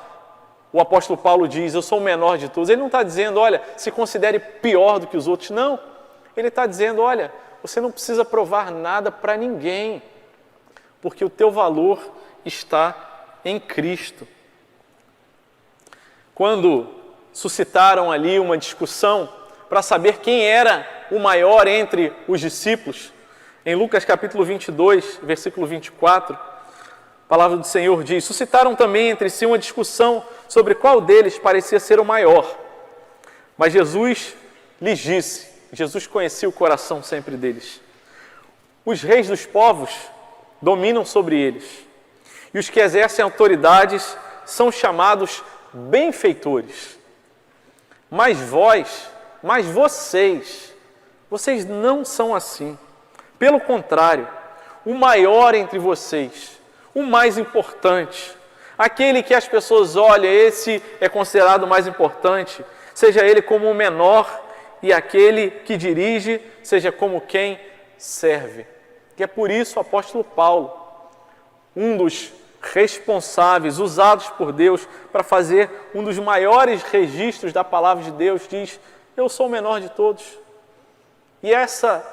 o apóstolo Paulo diz, eu sou o menor de todos. Ele não está dizendo, olha, se considere pior do que os outros, não. Ele está dizendo, olha, você não precisa provar nada para ninguém, porque o teu valor está em Cristo. Quando suscitaram ali uma discussão para saber quem era o maior entre os discípulos, em Lucas capítulo 22, versículo 24, a palavra do Senhor diz, suscitaram também entre si uma discussão sobre qual deles parecia ser o maior. Mas Jesus lhes disse, Jesus conhecia o coração sempre deles, os reis dos povos dominam sobre eles, e os que exercem autoridades são chamados benfeitores. Mas vocês não são assim. Pelo contrário, o maior entre vocês, o mais importante, aquele que as pessoas olham, esse é considerado o mais importante, seja ele como o menor, e aquele que dirige, seja como quem serve. E é por isso o apóstolo Paulo, um dos responsáveis, usados por Deus para fazer um dos maiores registros da palavra de Deus, diz, eu sou o menor de todos. E essa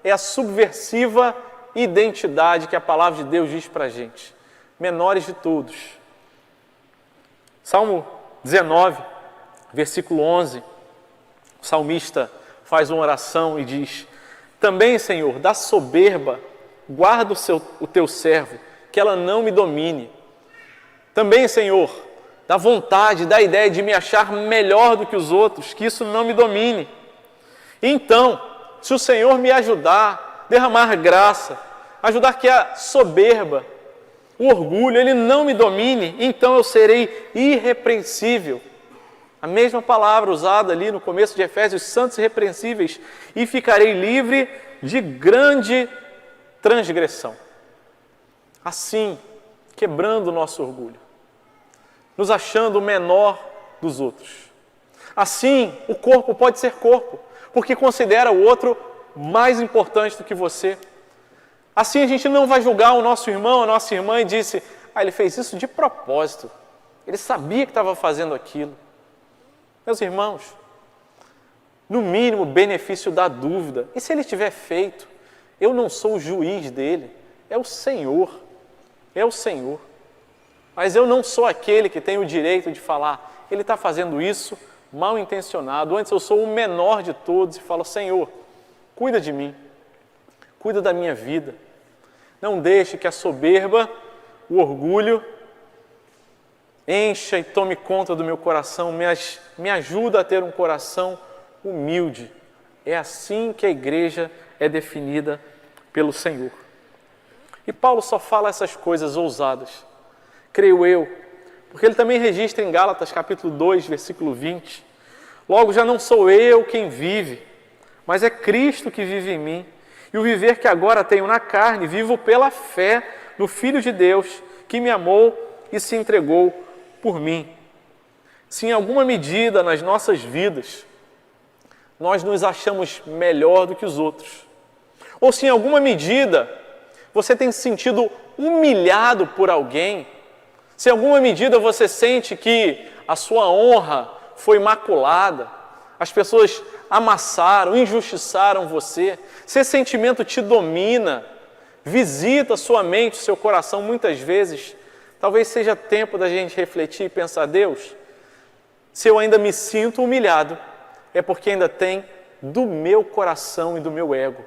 é a subversiva identidade que a palavra de Deus diz para a gente. Menores de todos. Salmo 19, versículo 11, o salmista faz uma oração e diz, também, Senhor, da soberba, guarda o teu servo, que ela não me domine. Também, Senhor, da vontade, da ideia de me achar melhor do que os outros, que isso não me domine. Então, se o Senhor me ajudar, derramar graça, ajudar que a soberba, o orgulho, ele não me domine, então eu serei irrepreensível. A mesma palavra usada ali no começo de Efésios, santos e irrepreensíveis, e ficarei livre de grande transgressão. Assim, quebrando o nosso orgulho, nos achando o menor dos outros. Assim, o corpo pode ser corpo, porque considera o outro mais importante do que você. Assim, a gente não vai julgar o nosso irmão, a nossa irmã, e disse, ele fez isso de propósito, ele sabia que estava fazendo aquilo. Meus irmãos, no mínimo, benefício da dúvida. E se ele tiver feito? Eu não sou o juiz dele, é o Senhor. É o Senhor. Mas eu não sou aquele que tem o direito de falar, ele está fazendo isso mal intencionado. Antes eu sou o menor de todos e falo, Senhor, cuida de mim, cuida da minha vida. Não deixe que a soberba, o orgulho, encha e tome conta do meu coração, me ajuda a ter um coração humilde. É assim que a igreja é definida pelo Senhor. E Paulo só fala essas coisas ousadas, creio eu, porque ele também registra em Gálatas capítulo 2, versículo 20, logo já não sou eu quem vive, mas é Cristo que vive em mim. E o viver que agora tenho na carne, vivo pela fé no Filho de Deus, que me amou e se entregou por mim. Se em alguma medida nas nossas vidas nós nos achamos melhor do que os outros, ou se em alguma medida você tem se sentido humilhado por alguém, se em alguma medida você sente que a sua honra foi maculada, as pessoas amassaram, injustiçaram você, se esse sentimento te domina, visita sua mente, seu coração muitas vezes, talvez seja tempo da gente refletir e pensar: Deus, se eu ainda me sinto humilhado, é porque ainda tem do meu coração e do meu ego.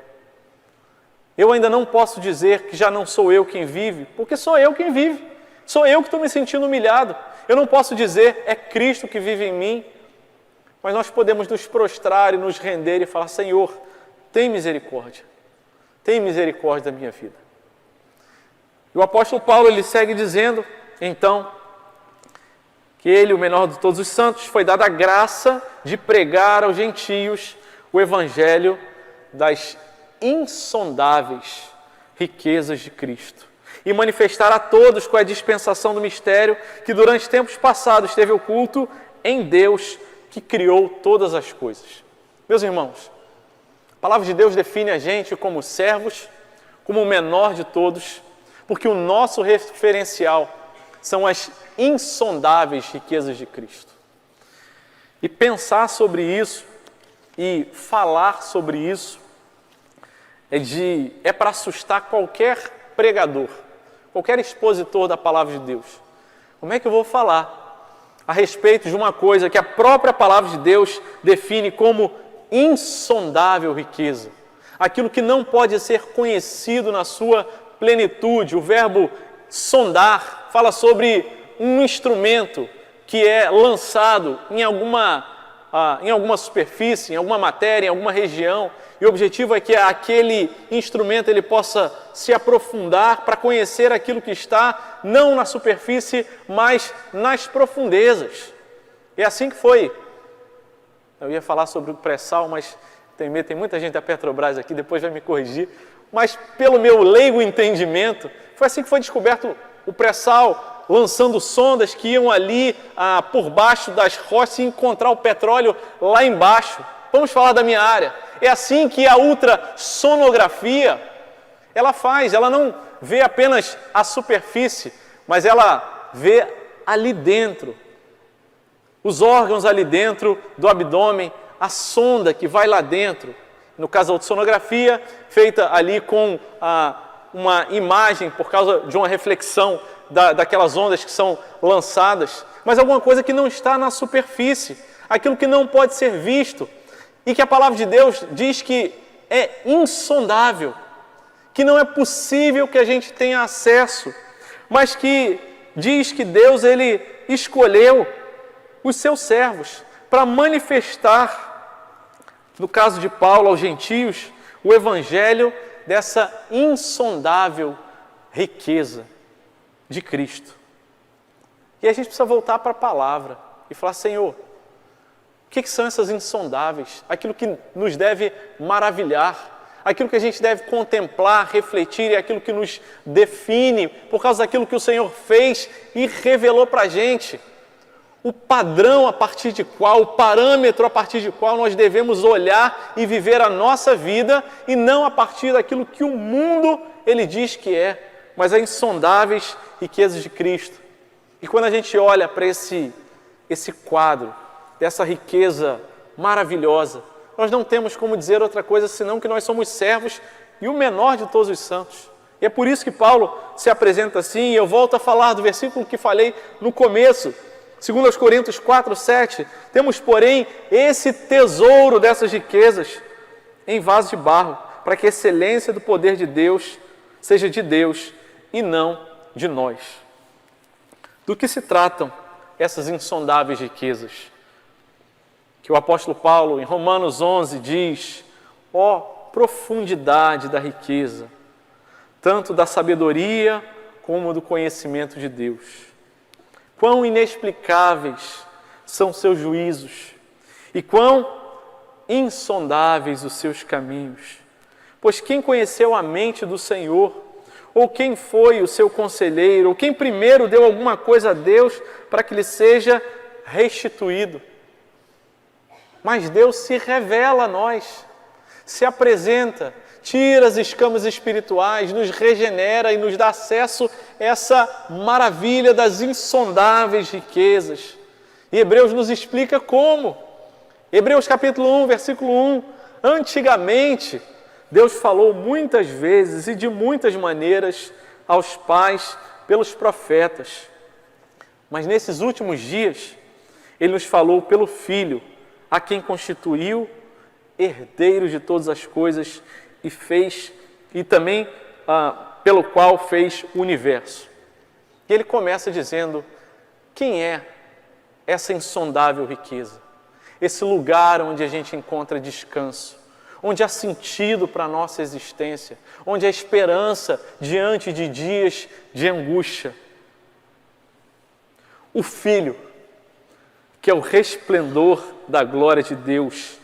Eu ainda não posso dizer que já não sou eu quem vive, porque sou eu quem vive. Sou eu que estou me sentindo humilhado. Eu não posso dizer, é Cristo que vive em mim. Mas nós podemos nos prostrar e nos render e falar: Senhor, tem misericórdia. Tem misericórdia da minha vida. E o apóstolo Paulo, ele segue dizendo, então, que ele, o menor de todos os santos, foi dado a graça de pregar aos gentios o evangelho das insondáveis riquezas de Cristo e manifestar a todos com a dispensação do mistério que durante tempos passados esteve oculto em Deus que criou todas as coisas. Meus irmãos, a palavra de Deus define a gente como servos, como o menor de todos, porque o nosso referencial são as insondáveis riquezas de Cristo. E pensar sobre isso e falar sobre isso é para assustar qualquer pregador, qualquer expositor da palavra de Deus. Como é que eu vou falar a respeito de uma coisa que a própria palavra de Deus define como insondável riqueza? Aquilo que não pode ser conhecido na sua plenitude. O verbo sondar fala sobre um instrumento que é lançado em alguma superfície, em alguma matéria, em alguma região, e o objetivo é que aquele instrumento ele possa se aprofundar para conhecer aquilo que está não na superfície, mas nas profundezas. É assim que foi. Eu ia falar sobre o pré-sal, mas tem muita gente da Petrobras aqui, depois vai me corrigir, mas pelo meu leigo entendimento, foi assim que foi descoberto o pré-sal, lançando sondas que iam ali por baixo das rochas e encontrar o petróleo lá embaixo. Vamos falar da minha área. É assim que a ultrassonografia, ela faz. Ela não vê apenas a superfície, mas ela vê ali dentro, os órgãos ali dentro do abdômen, a sonda que vai lá dentro. No caso da ultrassonografia, feita ali com uma imagem por causa de uma reflexão daquelas ondas que são lançadas, mas alguma coisa que não está na superfície, aquilo que não pode ser visto, e que a palavra de Deus diz que é insondável, que não é possível que a gente tenha acesso, mas que diz que Deus ele escolheu os seus servos para manifestar, no caso de Paulo aos gentios, o evangelho dessa insondável riqueza de Cristo. E a gente precisa voltar para a palavra e falar: Senhor, o que são essas insondáveis? Aquilo que nos deve maravilhar, aquilo que a gente deve contemplar, refletir, e aquilo que nos define por causa daquilo que o Senhor fez e revelou para a gente. O padrão a partir de qual, o parâmetro a partir de qual nós devemos olhar e viver a nossa vida, e não a partir daquilo que o mundo ele diz que é, mas as insondáveis riquezas de Cristo. E quando a gente olha para esse quadro, dessa riqueza maravilhosa, nós não temos como dizer outra coisa senão que nós somos servos e o menor de todos os santos. E é por isso que Paulo se apresenta assim, e eu volto a falar do versículo que falei no começo, 2 Coríntios 4, 7, temos, porém, esse tesouro dessas riquezas em vaso de barro, para que a excelência do poder de Deus seja de Deus e não de nós. Do que se tratam essas insondáveis riquezas? Que o apóstolo Paulo, em Romanos 11, diz: ó profundidade da riqueza, tanto da sabedoria como do conhecimento de Deus. Quão inexplicáveis são seus juízos, e quão insondáveis os seus caminhos. Pois quem conheceu a mente do Senhor? Ou quem foi o seu conselheiro? Ou quem primeiro deu alguma coisa a Deus para que lhe seja restituído? Mas Deus se revela a nós, se apresenta, tira as escamas espirituais, nos regenera e nos dá acesso a essa maravilha das insondáveis riquezas. E Hebreus nos explica como. Hebreus capítulo 1, versículo 1. Antigamente, Deus falou muitas vezes e de muitas maneiras aos pais pelos profetas. Mas nesses últimos dias, Ele nos falou pelo Filho, a quem constituiu herdeiro de todas as coisas e também pelo qual fez o universo. E Ele começa dizendo: quem é essa insondável riqueza? Esse lugar onde a gente encontra descanso, onde há sentido para a nossa existência, onde há esperança diante de dias de angústia. O Filho, que é o resplendor da glória de Deus,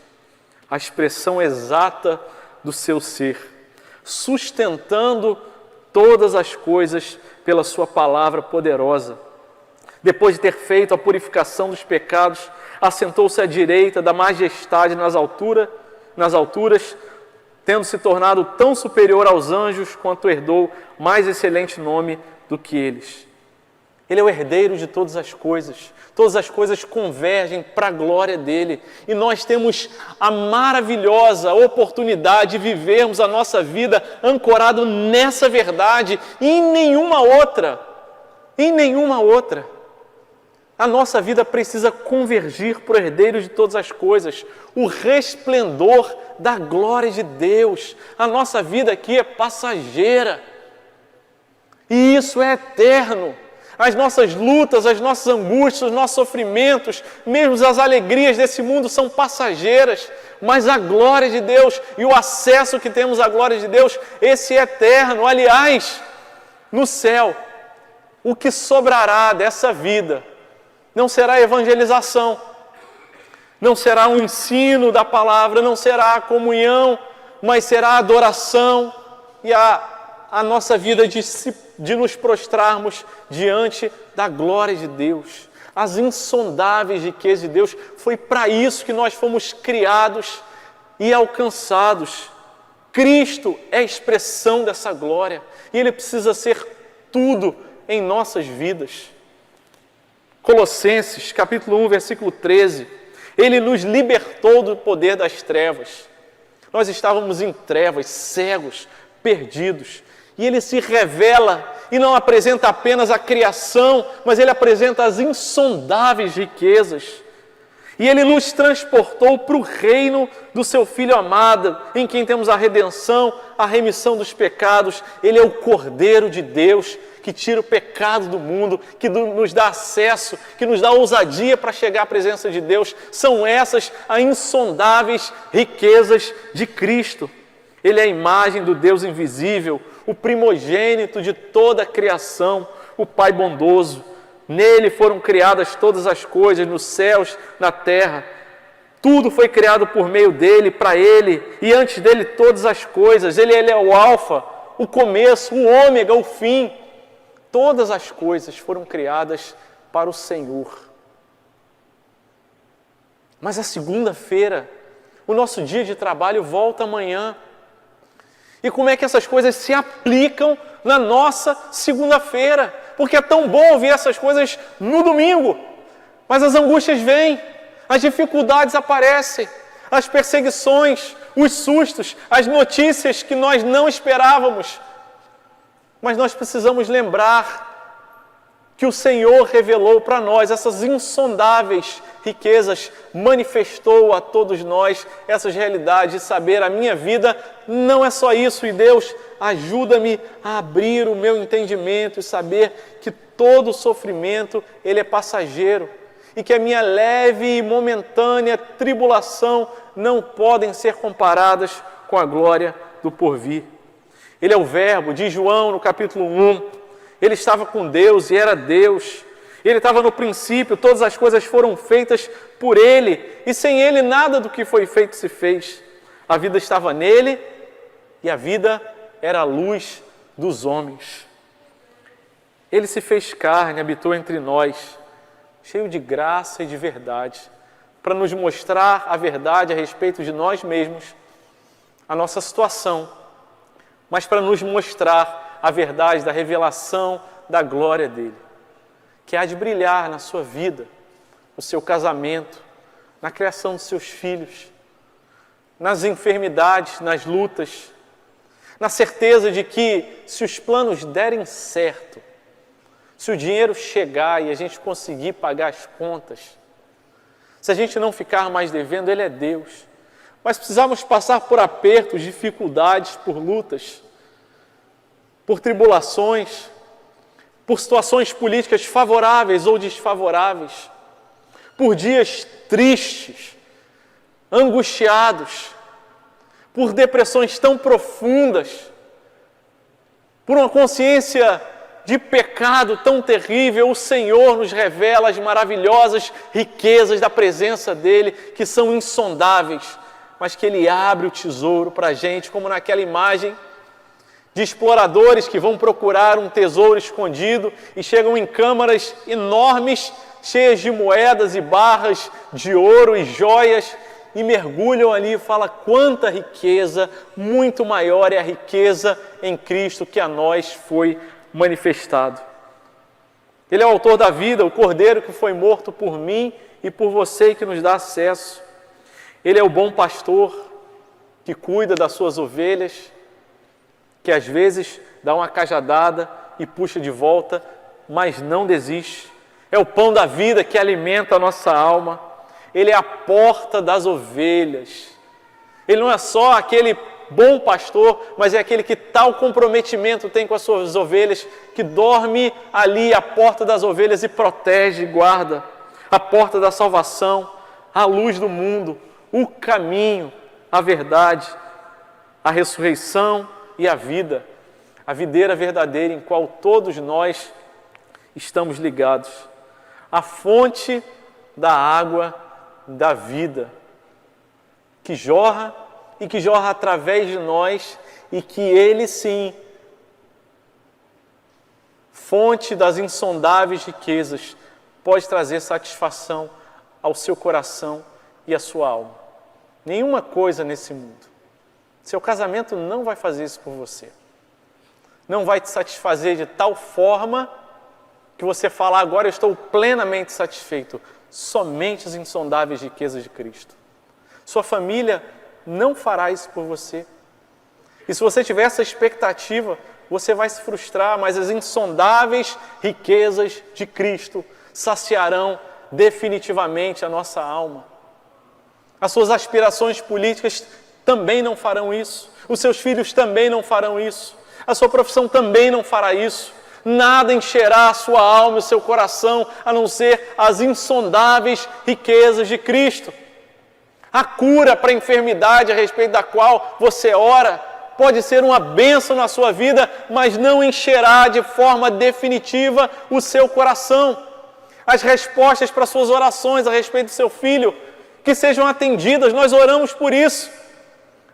a expressão exata do seu ser, sustentando todas as coisas pela sua palavra poderosa. Depois de ter feito a purificação dos pecados, assentou-se à direita da majestade nas alturas, tendo se tornado tão superior aos anjos quanto herdou mais excelente nome do que eles. Ele é o herdeiro de todas as coisas convergem para a glória dele. E nós temos a maravilhosa oportunidade de vivermos a nossa vida ancorado nessa verdade e em nenhuma outra. A nossa vida precisa convergir para o herdeiro de todas as coisas, o resplendor da glória de Deus. A nossa vida aqui é passageira e isso é eterno. As nossas lutas, as nossas angústias, os nossos sofrimentos, mesmo as alegrias desse mundo são passageiras, mas a glória de Deus e o acesso que temos à glória de Deus, esse é eterno. Aliás, no céu, o que sobrará dessa vida não será a evangelização, não será o ensino da palavra, não será a comunhão, mas será a adoração e a nossa vida de nos prostrarmos diante da glória de Deus. As insondáveis riquezas de Deus, foi para isso que nós fomos criados e alcançados. Cristo é a expressão dessa glória e Ele precisa ser tudo em nossas vidas. Colossenses, capítulo 1, versículo 13. Ele nos libertou do poder das trevas. Nós estávamos em trevas, cegos, perdidos. E Ele se revela e não apresenta apenas a criação, mas Ele apresenta as insondáveis riquezas. E Ele nos transportou para o reino do Seu Filho amado, em quem temos a redenção, a remissão dos pecados. Ele é o Cordeiro de Deus, que tira o pecado do mundo, que nos dá acesso, que nos dá ousadia para chegar à presença de Deus. São essas as insondáveis riquezas de Cristo. Ele é a imagem do Deus invisível, o primogênito de toda a criação, o Pai bondoso. Nele foram criadas todas as coisas, nos céus, na terra. Tudo foi criado por meio dele, para ele, e antes dele todas as coisas. Ele é o alfa, o começo, o ômega, o fim. Todas as coisas foram criadas para o Senhor. Mas a segunda-feira, o nosso dia de trabalho volta amanhã. E como é que essas coisas se aplicam na nossa segunda-feira? Porque é tão bom ouvir essas coisas no domingo, mas as angústias vêm, as dificuldades aparecem, as perseguições, os sustos, as notícias que nós não esperávamos. Mas nós precisamos lembrar que o Senhor revelou para nós essas insondáveis riquezas, manifestou a todos nós essas realidades de saber a minha vida não é só isso. E Deus, ajuda-me a abrir o meu entendimento e saber que todo sofrimento ele é passageiro e que a minha leve e momentânea tribulação não podem ser comparadas com a glória do porvir. Ele é o Verbo, diz João no capítulo 1, ele estava com Deus e era Deus. Ele estava no princípio, todas as coisas foram feitas por Ele, e sem Ele nada do que foi feito se fez. A vida estava nele, e a vida era a luz dos homens. Ele se fez carne, habitou entre nós, cheio de graça e de verdade, para nos mostrar a verdade a respeito de nós mesmos, a nossa situação, mas para nos mostrar a verdade da revelação da glória dele, que há de brilhar na sua vida, no seu casamento, na criação dos seus filhos, nas enfermidades, nas lutas, na certeza de que se os planos derem certo, se o dinheiro chegar e a gente conseguir pagar as contas, se a gente não ficar mais devendo, Ele é Deus. Mas precisamos passar por apertos, dificuldades, por lutas, por tribulações, por situações políticas favoráveis ou desfavoráveis, por dias tristes, angustiados, por depressões tão profundas, por uma consciência de pecado tão terrível. O Senhor nos revela as maravilhosas riquezas da presença dEle, que são insondáveis, mas que Ele abre o tesouro para a gente, como naquela imagem de exploradores que vão procurar um tesouro escondido e chegam em câmaras enormes, cheias de moedas e barras de ouro e joias, e mergulham ali e falam: quanta riqueza, muito maior é a riqueza em Cristo que a nós foi manifestado. Ele é o autor da vida, o Cordeiro que foi morto por mim e por você, que nos dá acesso. Ele é o bom pastor que cuida das suas ovelhas, que às vezes dá uma cajadada e puxa de volta, mas não desiste. É o pão da vida que alimenta a nossa alma. Ele é a porta das ovelhas. Ele não é só aquele bom pastor, mas é aquele que tal comprometimento tem com as suas ovelhas, que dorme ali à porta das ovelhas e protege e guarda. A porta da salvação, a luz do mundo, o caminho, a verdade, a ressurreição e a vida, a videira verdadeira em qual todos nós estamos ligados, a fonte da água da vida, que jorra e que jorra através de nós, e que Ele sim, fonte das insondáveis riquezas, pode trazer satisfação ao seu coração e à sua alma. Nenhuma coisa nesse mundo. Seu casamento não vai fazer isso por você. Não vai te satisfazer de tal forma que você fala: agora eu estou plenamente satisfeito. Somente as insondáveis riquezas de Cristo. Sua família não fará isso por você. E se você tiver essa expectativa, você vai se frustrar, mas as insondáveis riquezas de Cristo saciarão definitivamente a nossa alma. As suas aspirações políticas também não farão isso. Os seus filhos também não farão isso. A sua profissão também não fará isso. Nada encherá a sua alma e o seu coração, a não ser as insondáveis riquezas de Cristo. A cura para a enfermidade a respeito da qual você ora pode ser uma bênção na sua vida, mas não encherá de forma definitiva o seu coração. As respostas para suas orações a respeito do seu filho, que sejam atendidas, nós oramos por isso,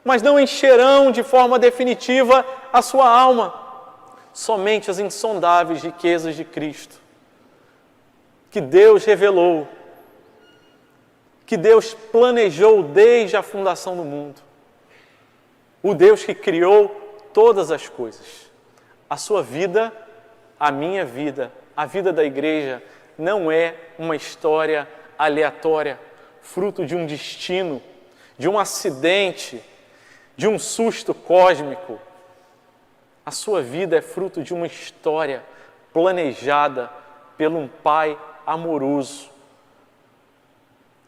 mas não encherão de forma definitiva a sua alma. Somente as insondáveis riquezas de Cristo, que Deus revelou, que Deus planejou desde a fundação do mundo. O Deus que criou todas as coisas. A sua vida, a minha vida, a vida da igreja, não é uma história aleatória, fruto de um destino, de um acidente, de um susto cósmico. A sua vida é fruto de uma história planejada por um Pai amoroso,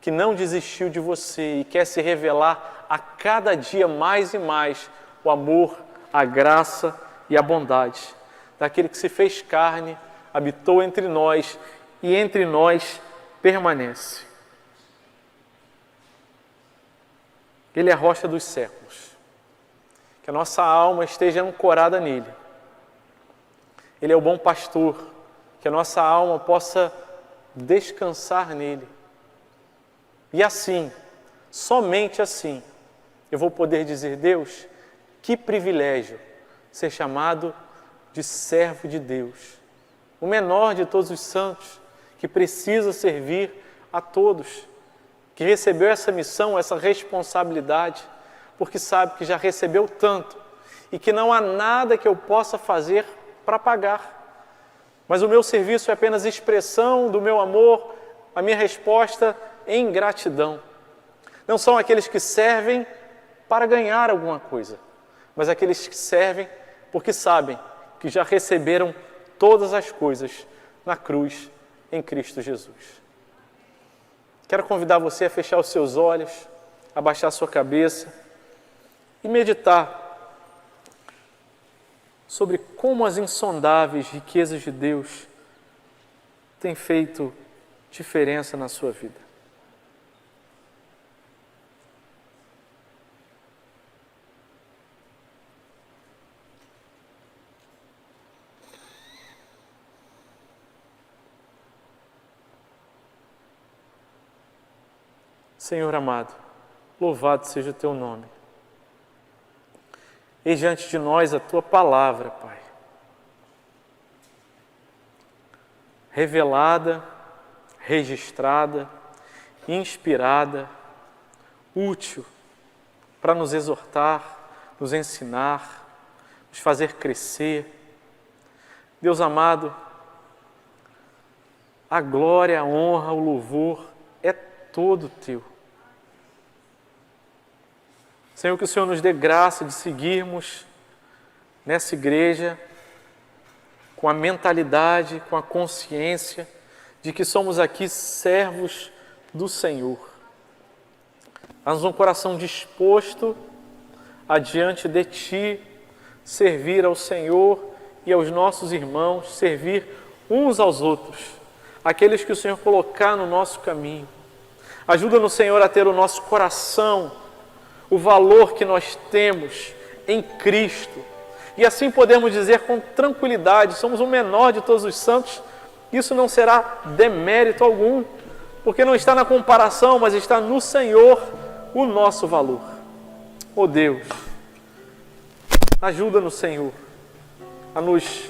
que não desistiu de você e quer se revelar a cada dia mais e mais o amor, a graça e a bondade daquele que se fez carne, habitou entre nós e entre nós permanece. Ele é a rocha dos séculos. Que a nossa alma esteja ancorada nele. Ele é o bom pastor, que a nossa alma possa descansar nele. E assim, somente assim, eu vou poder dizer: Deus, que privilégio ser chamado de servo de Deus, o menor de todos os santos, que precisa servir a todos, que recebeu essa missão, essa responsabilidade, porque sabe que já recebeu tanto e que não há nada que eu possa fazer para pagar. Mas o meu serviço é apenas expressão do meu amor, a minha resposta em gratidão. Não são aqueles que servem para ganhar alguma coisa, mas aqueles que servem porque sabem que já receberam todas as coisas na cruz em Cristo Jesus. Quero convidar você a fechar os seus olhos, abaixar sua cabeça e meditar sobre como as insondáveis riquezas de Deus têm feito diferença na sua vida. Senhor amado, louvado seja o Teu nome. Eis diante de nós a Tua palavra, Pai. Revelada, registrada, inspirada, útil para nos exortar, nos ensinar, nos fazer crescer. Deus amado, a glória, a honra, o louvor é todo Teu. Senhor, que o Senhor nos dê graça de seguirmos nessa igreja com a mentalidade, com a consciência de que somos aqui servos do Senhor. Dá-nos um coração disposto a diante de Ti servir ao Senhor e aos nossos irmãos, servir uns aos outros, aqueles que o Senhor colocar no nosso caminho. Ajuda-nos, Senhor, a ter o nosso coração, o valor que nós temos em Cristo. E assim podemos dizer com tranquilidade: somos o menor de todos os santos. Isso não será demérito algum, porque não está na comparação, mas está no Senhor o nosso valor. Oh Deus, ajuda-nos, Senhor, a nos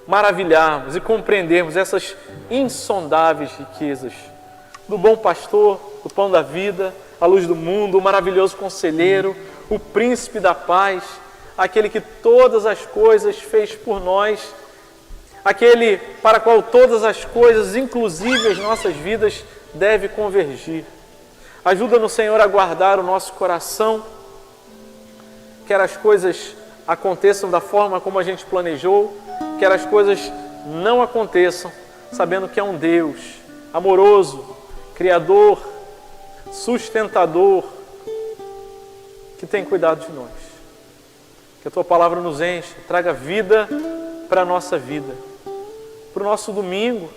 maravilharmos e compreendermos essas insondáveis riquezas do bom pastor, do pão da vida, a luz do mundo, o maravilhoso conselheiro, o príncipe da paz, aquele que todas as coisas fez por nós, aquele para qual todas as coisas, inclusive as nossas vidas, devem convergir. Ajuda-nos, Senhor, a guardar o nosso coração, quer as coisas aconteçam da forma como a gente planejou, quer as coisas não aconteçam, sabendo que é um Deus amoroso, Criador, sustentador, que tem cuidado de nós. Que a Tua palavra nos enche, traga vida para a nossa vida, para o nosso domingo,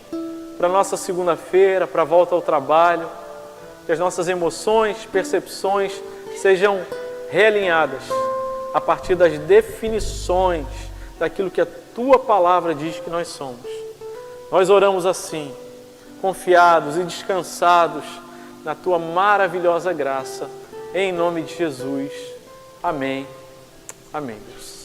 para a nossa segunda-feira, para a volta ao trabalho, que as nossas emoções, percepções sejam realinhadas a partir das definições daquilo que a Tua palavra diz que nós somos. Nós oramos assim, confiados e descansados na Tua maravilhosa graça, em nome de Jesus. Amém. Amém, Deus.